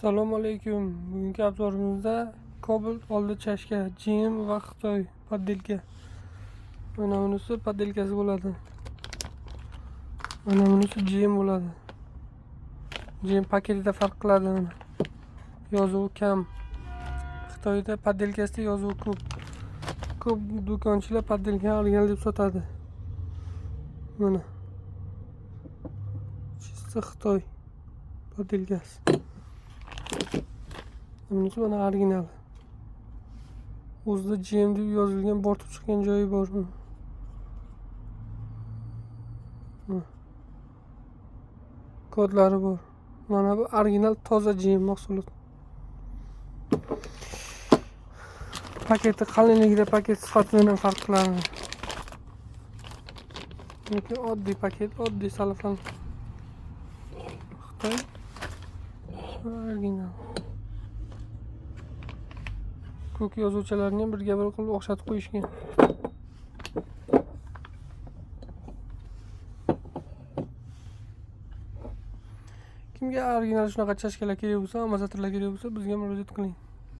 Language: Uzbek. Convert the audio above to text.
Assalomu alaykum. Bugungi obzorimizda Cobalt oldi chashka, GM va Xitoy poddelka. Mana bunisi poddelkasi bo'ladi. Mana bunisi GM bo'ladi. GM paketida farq qiladi mana. Yozuvi kam. Xitoyda poddelkasida yozuvi ko'p. Ko'p do'konchilar poddelka original deb sotadi. Mana. Chista Xitoy poddelkasi. Bunisi mana original. O'zida GM deb yozilgan, bortib chiqqan joyi bor. Kodlari bor. Mana bu original toza GM mahsulot. Paketi qalinligida paket sifatidan farq qiladi. Yoki oddiy paket, oddiy salafan. Xitoy original. Ko'k yozuvchilarni birga bir qilib o'xshatib qo'yishgan. Kimga original shunaqa chashkalar kerak bo'lsa, amazonlar kerak bo'lsa, bizga murojaat qiling.